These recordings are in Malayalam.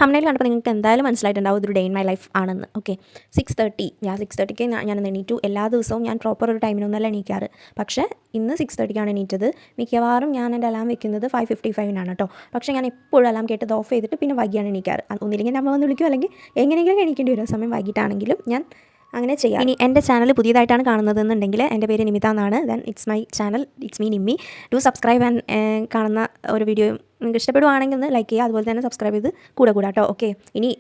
തമിഴിൽ കണ്ടപ്പോൾ നിങ്ങൾക്ക് എന്തായാലും മനസ്സിലായിട്ടുണ്ടാവും ഇതൊരു ഡേ ഇൻ മൈ ലൈഫ് ആണെന്ന്. ഓക്കെ, 6:30 6:30ക്ക് ഞാൻ എണീറ്റു. എല്ലാ ദിവസവും ഞാൻ പ്രോപ്പർ ഒരു ടൈമിനൊന്നല്ല എണീക്കാറ്, പക്ഷേ ഇന്ന് 6:30ക്കാണ് എണീറ്റത്. മിക്കവാറും ഞാൻ എൻ്റെ അലാം വെക്കുന്നത് 5:55 കേട്ടോ. പക്ഷേ ഞാൻ എപ്പോഴും അലാം കേട്ടത് ഓഫ് ചെയ്തിട്ട് പിന്നെ വൈകിയാണ് എണീക്കാറ്. ഒന്നില്ലെങ്കിൽ നമ്മൾ വന്ന് വിളിക്കും, അല്ലെങ്കിൽ എങ്ങനെയെങ്കിലും എണീക്കേണ്ടി വരും. സമയം വൈകിട്ടാണെങ്കിലും ഞാൻ അങ്ങനെ ചെയ്യാം. ഇനി എൻ്റെ ചാനൽ പുതിയതായിട്ടാണ് കാണുന്നതെന്നുണ്ടെങ്കിൽ എൻ്റെ പേര് നിമിത എന്നാണ്. Then it's my channel, it's me Nimmi. Do subscribe and കാണുന്ന ഒരു വീഡിയോ നിങ്ങൾക്ക് ഇഷ്ടപ്പെടുവാണെങ്കിൽ ഒന്ന് ലൈക്ക് ചെയ്യുക, അതുപോലെ തന്നെ സബ്സ്ക്രൈബ് ചെയ്ത് കൂടെ കേട്ടോ. ഓക്കെ, ഇനി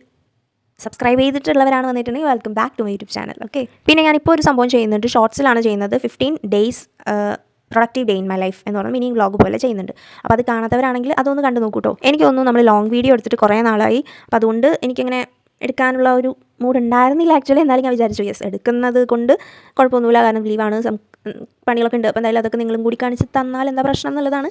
സബ്സ്ക്രൈബ് ചെയ്തിട്ടുള്ളവരാണ് വന്നിട്ടുണ്ടെങ്കിൽ welcome back to my YouTube channel. Okay, പിന്നെ ഞാനിപ്പോൾ ഒരു സംഭവം ചെയ്യുന്നുണ്ട്, ഷോർട്സിലാണ് ചെയ്യുന്നത്. 15 days productive day in my life എന്ന് പറഞ്ഞാൽ മിനി വ്ളോഗ് പോലെ ചെയ്യുന്നുണ്ട്. അപ്പോൾ അത് കാണാത്തവരാണെങ്കിൽ അതൊന്ന് കണ്ടു നോക്കൂട്ടോ. എനിക്ക് തോന്നുന്നു നമ്മൾ ലോങ് വീഡിയോ എടുത്തിട്ട് കുറേ നാളായി, അപ്പോൾ അതുകൊണ്ട് എനിക്കിങ്ങനെ എടുക്കാനുള്ള ഒരു മൂഡ് ഉണ്ടായിരുന്നില്ല ആക്ച്വലി. എന്നാലും ഞാൻ വിചാരിച്ചു യെസ്, എടുക്കുന്നത് കൊണ്ട് കുഴപ്പമൊന്നുമില്ല, കാരണം ലീവാണ്, പണികളൊക്കെ ഉണ്ട്. അപ്പോൾ എന്തായാലും അതൊക്കെ നിങ്ങളും കൂടി കാണിച്ച് തന്നാൽ എന്താ പ്രശ്നം എന്നുള്ളതാണ്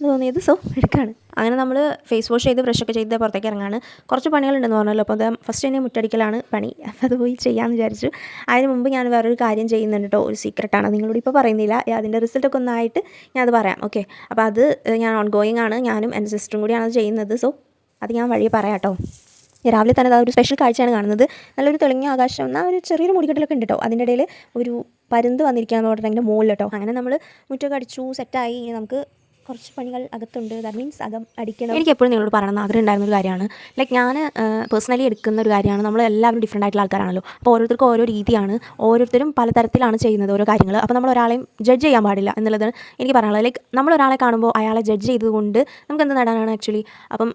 തോന്നിയത്. സോ എടുക്കുകയാണ്. അങ്ങനെ നമ്മൾ ഫേസ് വാഷ് ചെയ്ത് ബ്രഷൊക്കെ ചെയ്ത് പുറത്തേക്ക് ഇറങ്ങാണ്. കുറച്ച് പണികളുണ്ടെന്ന് പറഞ്ഞല്ലോ. അപ്പോൾ അത് ഫസ്റ്റ് തന്നെ മുറ്റടിക്കലാണ് പണി. അപ്പോൾ അത് പോയി ചെയ്യാമെന്ന് വിചാരിച്ചു. അതിന് മുമ്പ് ഞാൻ വേറൊരു കാര്യം ചെയ്യുന്നുണ്ട് കേട്ടോ. ഒരു സീക്രട്ടാണ്, നിങ്ങളോട് ഇപ്പോൾ പറയുന്നില്ല. അതിൻ്റെ റിസൾട്ടൊക്കെ ഒന്നായിട്ട് ഞാൻ അത് പറയാം. ഓക്കെ, അപ്പോൾ അത് ഞാൻ ഓൺ ഗോയിങ് ആണ്. ഞാനും എൻ്റെ സിസ്റ്ററും കൂടിയാണ് അത് ചെയ്യുന്നത്. സോ അത് ഞാൻ വഴിയെ പറയാം കേട്ടോ. രാവിലെ തന്നെ ഒരു സ്പെഷ്യൽ കാഴ്ചയാണ് കാണുന്നത്. നല്ലൊരു തെളിഞ്ഞ ആകാശം, എന്നാൽ ഒരു ചെറിയൊരു മുടിക്കെട്ടലൊക്കെ ഉണ്ട് കേട്ടോ. അതിൻ്റെ ഇടയിൽ ഒരു പരുന്ത് വന്നിരിക്കുകയെന്ന് പറഞ്ഞിട്ടുണ്ടെങ്കിൽ മുകളിൽ കേട്ടോ. അങ്ങനെ നമ്മൾ മുറ്റമൊക്കെ അടിച്ചു സെറ്റായി. ഇനി നമുക്ക് കുറച്ച് പണികൾ അകത്തുണ്ട്. ദാറ്റ് മീൻസ് അകം അടിക്കണം. എനിക്ക് എപ്പോഴും നിങ്ങളോട് പറയണം ആഗ്രഹം ഉണ്ടായിരുന്ന ഒരു കാര്യമാണ്. ലൈക്ക് ഞാൻ പേഴ്സണലി എടുക്കുന്ന ഒരു കാര്യമാണ്. നമ്മൾ എല്ലാവരും ഡിഫറെൻ്റ് ആയിട്ടുള്ള ആൾക്കാരാണല്ലോ. അപ്പോൾ ഓരോരുത്തർക്കും ഓരോ രീതിയാണ്, ഓരോരുത്തരും പലതരത്തിലാണ് ചെയ്യുന്നത് ഓരോ കാര്യങ്ങൾ. അപ്പോൾ നമ്മൾ ഒരാളെയും ജഡ്ജ് ചെയ്യാൻ പാടില്ല എന്നുള്ളതാണ് എനിക്ക് പറയാനുള്ളത്. ലൈക്ക് നമ്മൾ ഒരാളെ കാണുമ്പോൾ അയാളെ ജഡ്ജ് ചെയ്തുകൊണ്ട് നമുക്ക് എന്ത് നേടാനാണ് ആക്ച്വലി. അപ്പം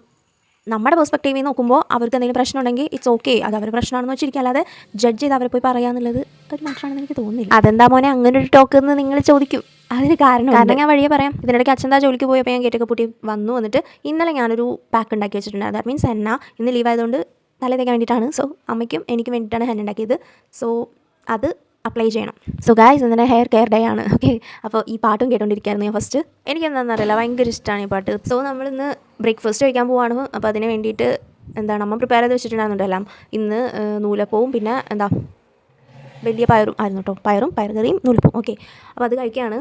നമ്മുടെ പെർസ്പെക്റ്റീവിൽ നിന്ന് നോക്കുമ്പോൾ അവർക്ക് എന്തെങ്കിലും പ്രശ്നം ഉണ്ടെങ്കിൽ ഇറ്റ്സ് ഓക്കെ, അത് അവരുടെ പ്രശ്നമാണെന്ന് വെച്ചിരിക്കുക. അല്ലാതെ ജഡ്ജ് ചെയ്ത് അവരെ പോയി പറയാന്നുള്ളത് ഒരു മാറ്റമാണെന്ന് എനിക്ക് തോന്നുന്നില്ല. അതെന്താ മോനെ അങ്ങനെ ഒരു ടോക്ക് എന്ന് നിങ്ങൾ ചോദിക്കും. അതിന് കാരണം ഞാൻ വഴിയെ പറയാം. ഇതിനിടയ്ക്ക് അച്ഛൻ ജോലിക്ക് പോയപ്പോൾ ഞാൻ ഗേറ്റൊക്കെ പൂട്ടി വന്നിട്ട് ഇന്നലെ ഞാനൊരു പാക്ക് ഉണ്ടാക്കി വെച്ചിട്ടുണ്ട്. ദാറ്റ് മീൻസ് ഹെന്ന ഇന്ന് ലീവ് ആയതുകൊണ്ട് തല തേക്കാൻ വേണ്ടിയിട്ടാണ്. സോ അമ്മയ്ക്കും എനിക്ക് വേണ്ടിയിട്ടാണ് ഹെന്ന ഉണ്ടാക്കിയത്. സോ അത് അപ്ലൈ ചെയ്യണം. സോ ഗായ്സ്, ഇന്നലെ ഹെയർ കെയർ ഡേ ആണ്. ഓക്കെ, അപ്പോൾ ഈ പാട്ടും കേട്ടോണ്ടിരിക്കുകയായിരുന്നു ഞാൻ ഫസ്റ്റ്. എനിക്കെന്താണെന്ന് അറിയില്ല, ഭയങ്കര ഇഷ്ടമാണ് ഈ പാട്ട്. സോ നമ്മളിന്ന് ബ്രേക്ക്ഫാസ്റ്റ് കഴിക്കാൻ പോവാണ്. അപ്പോൾ അതിന് വേണ്ടിയിട്ട് എന്താണ് അമ്മ പ്രിപ്പയർ ചെയ്ത് വെച്ചിട്ടുണ്ടായിരുന്നുണ്ട് എല്ലാം. ഇന്ന് നൂലപ്പവും പിന്നെ എന്താ വലിയ പയറും ആയിരുന്നു കേട്ടോ. പയറുകറിയും നൂലപ്പവും. ഓക്കെ, അപ്പോൾ അത് കഴിക്കുകയാണ്.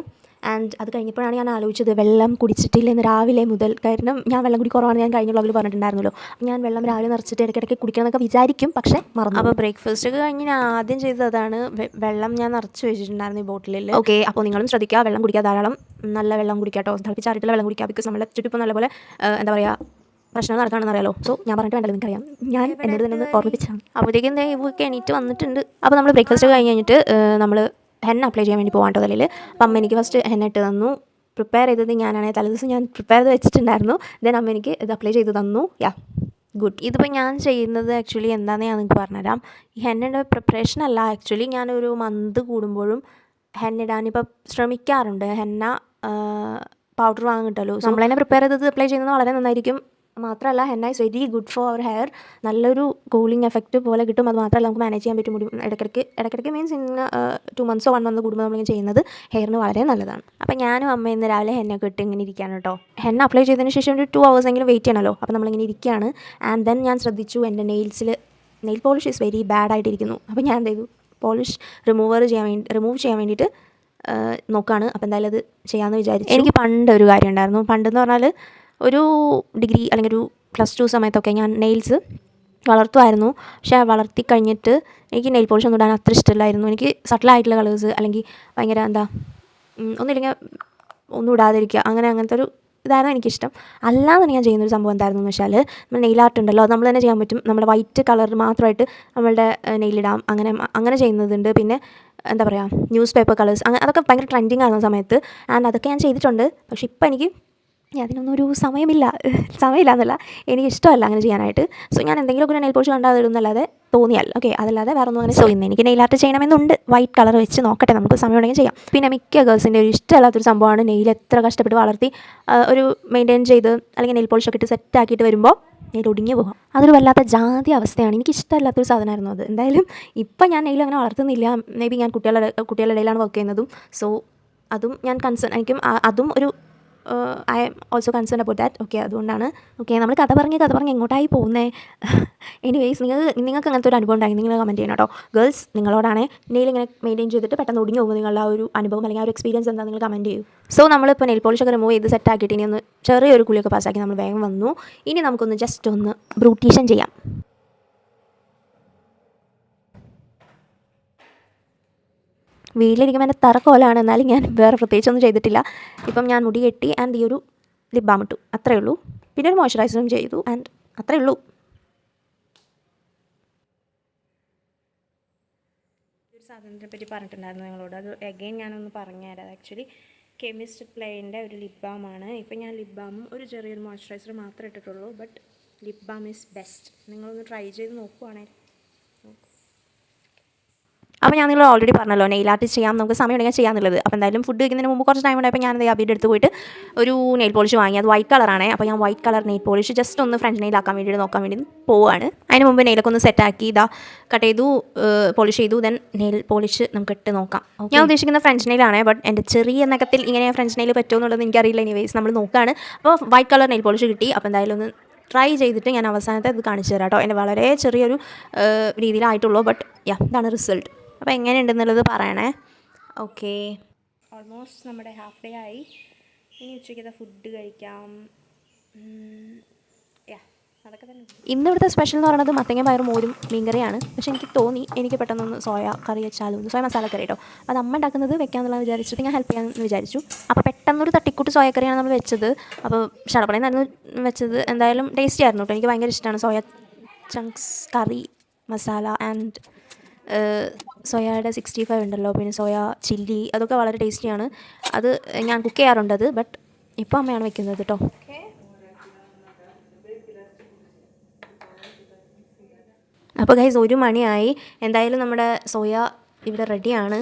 ആൻഡ് അത് കഴിഞ്ഞപ്പോഴാണ് ഞാൻ ആലോചിച്ചത് വെള്ളം കുടിച്ചിട്ടില്ല ഇന്ന് രാവിലെ മുതൽ. കാരണം ഞാൻ വെള്ളം കുടി കുറവാണ്, ഞാൻ കഴിഞ്ഞ വ്ളോഗിൽ പറഞ്ഞിട്ടുണ്ടായിരുന്നല്ലോ. ഞാൻ വെള്ളം രാവിലെ നിറച്ചിട്ട് ഇടയ്ക്കിടയ്ക്ക് കുടിക്കണമെന്നൊക്കെ വിചാരിക്കും, പക്ഷേ മറന്നു. അപ്പോൾ ബ്രേക്ക്ഫാസ്റ്റ് ഒക്കെ കഴിഞ്ഞ് ഞാൻ ആദ്യം ചെയ്തത് അതാണ്. വെള്ളം ഞാൻ നിറച്ച് വെച്ചിട്ടുണ്ടായിരുന്നു ഈ ബോട്ടിലിൽ. ഓക്കെ, അപ്പോൾ നിങ്ങളും ശ്രദ്ധിക്കുക, വെള്ളം കുടിക്കുക, ധാരാളം നല്ല വെള്ളം കുടിക്കുക കേട്ടോ. തിളപ്പിച്ചാറിയിട്ടുള്ള വെള്ളം കുടിക്കുക. ബിക്കോസ് നമ്മുടെ ചുറ്റിപ്പോൾ നല്ലപോലെ എന്താ പറയുക പ്രശ്നം നടക്കുകയാണെന്ന് അറിയാലോ. സോ ഞാൻ പറഞ്ഞിട്ട് വേണ്ടല്ലോ, നിങ്ങൾക്കറിയാം. ഞാൻ എന്നോട് തന്നെ ഒന്ന് ഓർമ്മിപ്പിച്ചാണ്. അപ്പോഴത്തേക്കും എന്താ ഇവർക്ക് എണീറ്റ് വന്നിട്ടുണ്ട്. അപ്പോൾ നമ്മൾ ബ്രേക്ക്ഫാസ്റ്റ് കഴിഞ്ഞ് കഴിഞ്ഞിട്ട് നമ്മൾ ഹെന്ന അപ്ലൈ ചെയ്യാൻ വേണ്ടി പോകാൻ കേട്ടോ തലയിൽ. അപ്പം അമ്മ എനിക്ക് ഫസ്റ്റ് ഹെന്ന ഇട്ട് തന്നു. പ്രിപ്പയർ ചെയ്തത് ഞാനാണെങ്കിൽ തലേദിവസം ഞാൻ പ്രിപ്പയർ ചെയ്ത് വെച്ചിട്ടുണ്ടായിരുന്നു. ദെൻ അമ്മ എനിക്ക് ഇത് അപ്ലൈ ചെയ്ത് തന്നു. Yeah good. ഇതിപ്പോൾ ഞാൻ ചെയ്യുന്നത് ആക്ച്വലി എന്താണെന്ന് ഞാൻ നിങ്ങൾക്ക് പറഞ്ഞുതരാം. ഈ ഹെന്നയുടെ പ്രിപ്പറേഷൻ അല്ല, ആക്ച്വലി ഞാനൊരു മന്ത് കൂടുമ്പോഴും ഹെന്ന ഇടാനിപ്പോൾ ശ്രമിക്കാറുണ്ട്. ഹെന്ന പൗഡർ വാങ്ങാൻ കിട്ടുമല്ലോ. നമ്മൾ തന്നെ പ്രിപ്പയർ ചെയ്തത് അപ്ലൈ ചെയ്യുന്നത് വളരെ നന്നായിരിക്കും. മാത്രമല്ല henna is very good for our hair. നല്ലൊരു കൂളിംഗ് എഫക്റ്റ് പോലെ കിട്ടും. അത് മാത്രമല്ല നമുക്ക് മാനേജ് ചെയ്യാൻ പറ്റും. മുടി ഇടയ്ക്കിടയ്ക്ക് മീൻസ് ഇൻ 2 months 1 month കൂടുമ്പോൾ നമ്മളിങ്ങനെ ചെയ്യുന്നത് ഹെയറിന് വളരെ നല്ലതാണ്. അപ്പോൾ ഞാനും അമ്മ ഇന്ന് രാവിലെ ഹെന്നൊക്കെ ഇട്ട് ഇങ്ങനെ ഇരിക്കുകയാണ് കേട്ടോ. ഹെന്ന അപ്ലൈ ചെയ്തതിന് ശേഷം ഒരു 2 hours എങ്കിലും വെയിറ്റ് ചെയ്യണമല്ലോ. അപ്പോൾ നമ്മളിങ്ങനെ ഇരിക്കുകയാണ്. ആൻഡ് ദെൻ ഞാൻ ശ്രദ്ധിച്ചു എൻ്റെ nail polish is very bad ആയിട്ടിരിക്കുന്നു. അപ്പോൾ ഞാൻ എന്ത് ചെയ്തു, പോളിഷ് റിമൂവ് ചെയ്യാൻ വേണ്ടിയിട്ട് നോക്കുകയാണ്. അപ്പോൾ എന്തായാലും അത് ചെയ്യാമെന്ന് വിചാരിച്ചു. എനിക്ക് പണ്ട് ഒരു കാര്യം ഉണ്ടായിരുന്നു. പണ്ടെന്ന് പറഞ്ഞാൽ ഒരു ഡിഗ്രി അല്ലെങ്കിൽ ഒരു +2 സമയത്തൊക്കെ ഞാൻ നെയിൽസ് വളർത്തുമായിരുന്നു. പക്ഷേ വളർത്തി കഴിഞ്ഞിട്ട് എനിക്ക് നെയിൽ പോളിഷ് ഒന്നും ഇടാൻ അത്ര ഇഷ്ടമില്ലായിരുന്നു. എനിക്ക് സട്ടിലായിട്ടുള്ള കളേഴ്സ് അല്ലെങ്കിൽ ഭയങ്കര എന്താ ഒന്നുമില്ലെങ്കിൽ ഒന്നും ഇടാതിരിക്കുക, അങ്ങനത്തെ ഒരു ഇതായിരുന്നു എനിക്കിഷ്ടം. അല്ലാതെ ഞാൻ ചെയ്യുന്നൊരു സംഭവം എന്തായിരുന്നു എന്ന് വെച്ചാൽ, നമ്മൾ നെയിൽ ആർട്ട് ഉണ്ടല്ലോ, അത് നമ്മൾ തന്നെ ചെയ്യാൻ പറ്റും. നമ്മുടെ വൈറ്റ് കളർ മാത്രമായിട്ട് നമ്മളുടെ നെയിലിടാം. അങ്ങനെ ചെയ്യുന്നതുണ്ട്. പിന്നെ എന്താ പറയുക, ന്യൂസ് പേപ്പർ കളേഴ്സ്, അതൊക്കെ ഭയങ്കര ട്രെൻഡിങ് ആകുന്ന സമയത്ത്. ആൻഡ് അതൊക്കെ ഞാൻ ചെയ്തിട്ടുണ്ട്. പക്ഷേ ഇപ്പം എനിക്ക് അതിനൊന്നും ഒരു സമയമില്ല എന്നല്ല, എനിക്കിഷ്ടമല്ല അങ്ങനെ ചെയ്യാനായിട്ട്. സോ ഞാൻ എന്തെങ്കിലുമൊക്കെ ഒരു നെയിൽ പോളിഷ് കണ്ടാൽ അതിടുന്നല്ലാതെ തോന്നിയാൽ ഓക്കെ, അതല്ലാതെ വേറെ ഒന്നും അങ്ങനെ ചെയ്യുന്നത്. എനിക്ക് നെയിൽ ആർട്ട് ചെയ്യണമെന്നുണ്ട്. വൈറ്റ് കളർ വെച്ച് നോക്കട്ടെ, നമുക്ക് സമയം ഉണ്ടെങ്കിൽ ചെയ്യാം. പിന്നെ മിക്ക ഗേൾസിൻ്റെ ഒരു ഇഷ്ടമല്ലാത്തൊരു സംഭവമാണ് നെയിൽ എത്ര കഷ്ടപ്പെട്ട് വളർത്തി ഒരു മെയിൻറ്റെയിൻ ചെയ്ത് അല്ലെങ്കിൽ നെയിൽ പോളിഷൊക്കെ ഇട്ട് സെറ്റാക്കിയിട്ട് വരുമ്പോൾ നെയിൽ ഒടിഞ്ഞു പോകും. അതൊരു വല്ലാത്ത ജാതി അവസ്ഥയാണ്. എനിക്കിഷ്ടമല്ലാത്തൊരു സാധനമായിരുന്നു അത്. എന്തായാലും ഇപ്പം ഞാൻ നെയിൽ അങ്ങനെ വളർത്തുന്നില്ല. മേ ബി ഞാൻ കുട്ടികളുടെ ഇടയിലാണ് വർക്ക് ചെയ്യുന്നതും. സോ അതും ഞാൻ എനിക്കും അതും ഒരു I am also concern about that. Okay, അതുകൊണ്ടാണ്. ഓക്കെ, നമ്മൾ കഥ പറഞ്ഞ് എങ്ങോട്ടായി പോകുന്നത്. എനിവേയ്സ്, നിങ്ങൾക്ക് അങ്ങനത്തെ ഒരു അനുഭവം ഉണ്ടെങ്കിൽ നിങ്ങൾ കമൻറ്റ് ചെയ്യണം കേട്ടോ. ഗേൾസ്, നിങ്ങളോടാണ് നെയിൽ ഇങ്ങനെ മെയിൻറ്റെയിൻ ചെയ്തിട്ട് പെട്ടെന്ന് ഒടിഞ്ഞു പോകുമ്പോൾ നിങ്ങളുടെ ആ ഒരു അനുഭവം അല്ലെങ്കിൽ ആ ഒരു എക്സ്പീരിയൻസ് എന്താ നിങ്ങൾ കമൻറ്റ് ചെയ്യൂ. സോ നമ്മളിപ്പോൾ നെയിൽ പോളിഷൊക്കെ റിമൂവ് ചെയ്ത് സെറ്റാക്കിയിട്ട് ഇനി ഒന്ന് ചെറിയൊരു കുളിയൊക്കെ പാസ്സാക്കി നമ്മൾ വേഗം വന്നു. ഇനി നമുക്കൊന്ന് ജസ്റ്റ് ഒന്ന് ബ്യൂട്ടീഷ്യൻ ചെയ്യാം. വീട്ടിലിരിക്കുമ്പോൾ എൻ്റെ തറക്കോലാണ്, എന്നാലും ഞാൻ വേറെ പ്രത്യേകിച്ചൊന്നും ചെയ്തിട്ടില്ല. ഇപ്പം ഞാൻ മുടി കെട്ടി ആൻഡ് ഈ ഒരു ലിപ് ബാം ഇട്ടു, അത്രയേ ഉള്ളൂ. പിന്നെ ഒരു മോയ്സ്ചറൈസറും ചെയ്തു ആൻഡ് അത്രയേ ഉള്ളൂ. ഒരു സാധനത്തിനെ പറ്റി പറഞ്ഞിട്ടുണ്ടായിരുന്നു നിങ്ങളോട്, അത് അഗെയിൻ ഞാനൊന്ന് പറഞ്ഞുതരാം. ആക്ച്വലി കെമിസ്റ്റ് പ്ലേയിൻ്റെ ഒരു ലിപ് ബാമാണ്. ഇപ്പം ഞാൻ ലിപ് ബാമും ഒരു ചെറിയൊരു മോയ്സ്ചറൈസർ മാത്രമേ ഇട്ടിട്ടുള്ളൂ. But lip balm is best. നിങ്ങളൊന്ന് ട്രൈ ചെയ്ത് നോക്കുവാണെങ്കിൽ. അപ്പോൾ ഞാൻ നിങ്ങൾ ഓൾറെഡി പറഞ്ഞല്ലോ നെയിൽ ആർട്ട് ചെയ്യാം, നമുക്ക് സമയം ഉണ്ടെങ്കിൽ ചെയ്യാമെന്നുള്ളത്. അപ്പോൾ എന്തായാലും ഫുഡ് കഴിക്കുന്നതിന് മുമ്പ് കുറച്ച് ടൈം ഉണ്ടായപ്പോൾ ഞാൻ അബിയുടെ അടുത്ത് പോയിട്ട് ഒരു നെയിൽ പോളിഷ് വാങ്ങി. അത് വൈറ്റ് കളറാണ്. അപ്പോൾ ഞാൻ white colour nail polish just ഒന്ന് ഫ്രണ്ട് നെയിലാക്കാൻ വേണ്ടിയിട്ട് നോക്കാൻ വേണ്ടി പോവുകയാണ്. അതിന് മുമ്പ് നെയിലൊക്കെ ഒന്ന് സെറ്റാക്കി കട്ട് ചെയ്തു, പോളിഷ് ചെയ്തു. ദെൻ നെയിൽ പോളിഷ് നമുക്ക് ഇട്ട് നോക്കാം. ഞാൻ ഉദ്ദേശിക്കുന്ന ഫ്രഞ്ച് നെയിലാണ്. ബട്ട് എൻ്റെ ചെറിയ നഖത്തിൽ ഇങ്ങനെ ഫ്രഞ്ച് നെയിൽ പറ്റുമോ എന്നുള്ളത് എനിക്കറിയില്ല. എനിവേസ് നമ്മൾ നോക്കുകയാണ്. അപ്പോൾ വൈറ്റ് കളർ നെയിൽ പോളിഷ് കിട്ടി. അപ്പോൾ എന്തായാലും ഒന്ന് ട്രൈ ചെയ്തിട്ട് ഞാൻ അവസാനത്തെ ഇത് കാണിച്ചു തരാം കേട്ടോ. എൻ്റെ വളരെ ചെറിയൊരു രീതിയിലായിട്ടുള്ളൂ. ബട്ട് ഇതാണ് റിസൾട്ട്. അപ്പോൾ എങ്ങനെയുണ്ടെന്നുള്ളത് പറയണേ. ഓക്കെ, ഓൾമോസ്റ്റ് നമ്മുടെ ഹാഫ് ഡേ ആയി. ഇനി ഉച്ചയ്ക്കത്തെ ഫുഡ് കഴിക്കാം. അതൊക്കെ തന്നെ. ഇന്ന് ഇവിടുത്തെ സ്പെഷ്യൽ എന്ന് പറയുന്നത് മത്തങ്ങ പയറും മോരും മീൻകറിയാണ്. പക്ഷേ എനിക്ക് തോന്നി എനിക്ക് പെട്ടെന്നൊന്ന് സോയ കറി വെച്ചാലും, സോയ മസാല കറി കേട്ടോ. അത് അമ്മ ഉണ്ടാക്കുന്നത് വെക്കാമെന്നുള്ളത് വിചാരിച്ചിട്ട് ഞാൻ ഹെൽപ്പ് ചെയ്യാമെന്ന് വിചാരിച്ചു. അപ്പോൾ പെട്ടെന്നൊരു തട്ടിക്കൂട്ട് സോയക്കറിയാണ് നമ്മൾ വെച്ചത്. അപ്പോൾ ഷടപ്പടയിൽ നിന്നായിരുന്നു വെച്ചത്. എന്തായാലും ടേസ്റ്റി ആയിരുന്നു കേട്ടോ. എനിക്ക് ഭയങ്കര ഇഷ്ടമാണ് soya chunks curry masala and സോയയുടെ 65 ഉണ്ടല്ലോ, പിന്നെ സോയ ചില്ലി, അതൊക്കെ വളരെ ടേസ്റ്റിയാണ്. അത് ഞാൻ കുക്ക് ചെയ്യാറുണ്ട് അത്. ബട്ട് ഇപ്പോൾ അമ്മയാണ് വെക്കുന്നത് കേട്ടോ. അപ്പോൾ ഗൈസ് 1 മണിയായി. എന്തായാലും നമ്മുടെ സോയ ഇവിടെ റെഡിയാണ്,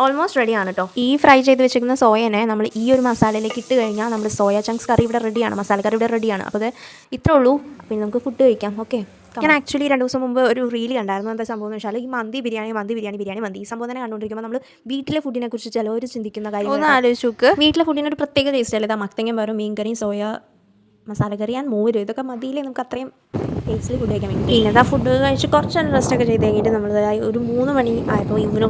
ഓൾമോസ്റ്റ് റെഡിയാണ് കേട്ടോ. ഈ ഫ്രൈ ചെയ്ത് വെച്ചിരിക്കുന്ന സോയനെ നമ്മൾ ഈ ഒരു മസാലയിലേക്ക് ഇട്ട് കഴിഞ്ഞാൽ നമ്മുടെ സോയ ചങ്ക്സ് കറി ഇവിടെ റെഡിയാണ്, മസാല കറി ഇവിടെ റെഡിയാണ്. അപ്പോൾ അത് ഇത്രേ ഉള്ളൂ. പിന്നെ നമുക്ക് ഫുഡ് കഴിക്കാം. ഓക്കെ, ഞാൻ ആക്ച്വലി 2 ദിവസം മുമ്പ് ഒരു റീൽ കണ്ടായിരുന്നു. എന്താ സംഭവം എന്ന് വെച്ചാൽ ഈ മന്തി ബിരിയാണി ഈ സംഭവം തന്നെ കണ്ടുകൊണ്ടിരിക്കുമ്പോൾ നമ്മൾ വീട്ടിലെ ഫുഡിനെ കുറിച്ച് ചിലവർ ചിന്തിക്കുന്ന കാര്യം ഒന്ന് ആലോചിച്ച് നോക്ക്. വീട്ടിലെ ഫുഡിന് ഒരു പ്രത്യേക ടേസ്റ്റ് അല്ലേ. മത്തങ്ങ പയറും മീൻകറിയും സോയ മസാല കറി ആൻഡ് മോര്, ഇതൊക്കെ മതിയില്ലേ നമുക്ക് അത്രയും ടേസ്റ്റിൽ ഫുഡ് കഴിക്കാൻ വേണ്ടി. പിന്നെ ഫുഡ് കഴിച്ച് കുറച്ച് റെസ്റ്റൊക്കെ ചെയ്ത് കഴിഞ്ഞിട്ട് നമ്മൾ ഒരു 3 മണി ആയപ്പോൾ ഇവന്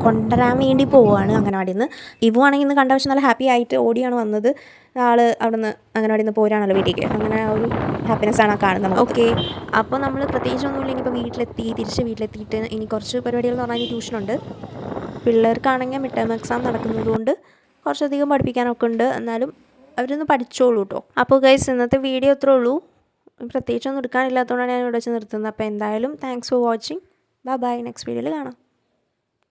കൊണ്ടുവരാൻ വേണ്ടി പോവുകയാണ് അംഗനവാടിയിൽ നിന്ന്. ഇവു ആണെങ്കിൽ ഇന്ന് കണ്ട പക്ഷേ നല്ല ഹാപ്പി ആയിട്ട് ഓടിയാണ് വന്നത്. ആൾ അവിടെ നിന്ന് അംഗനവാടിയിൽ നിന്ന് പോരാണല്ലോ വീട്ടിലേക്ക്. അങ്ങനെ ഒരു ഹാപ്പിനെസ്സാണ് ആ കാണുന്നത്. ഓക്കെ, അപ്പോൾ നമ്മൾ പ്രത്യേകിച്ചൊന്നുമില്ല. ഇനിയിപ്പോൾ തിരിച്ച് വീട്ടിലെത്തിയിട്ട് ഇനി കുറച്ച് പരിപാടികൾ എന്ന് പറഞ്ഞാൽ ട്യൂഷനുണ്ട്. പിള്ളേർക്കാണെങ്കിൽ മിഡ് ടേം എക്സാം നടക്കുന്നതുകൊണ്ട് കുറച്ചധികം പഠിപ്പിക്കാനൊക്കെ ഉണ്ട്. എന്നാലും അവരൊന്ന് പഠിച്ചോളൂ കേട്ടോ. അപ്പോൾ ഗൈസ് ഇന്നത്തെ വീഡിയോ ഇത്രേ ഉള്ളൂ. പ്രത്യേകിച്ചൊന്നും എടുക്കാനില്ലാത്തതുകൊണ്ടാണ് ഞാൻ ഇവിടെ വെച്ച് നിർത്തുന്നത്. അപ്പോൾ എന്തായാലും thanks for watching. Bye. Next വീഡിയോയിൽ കാണാം.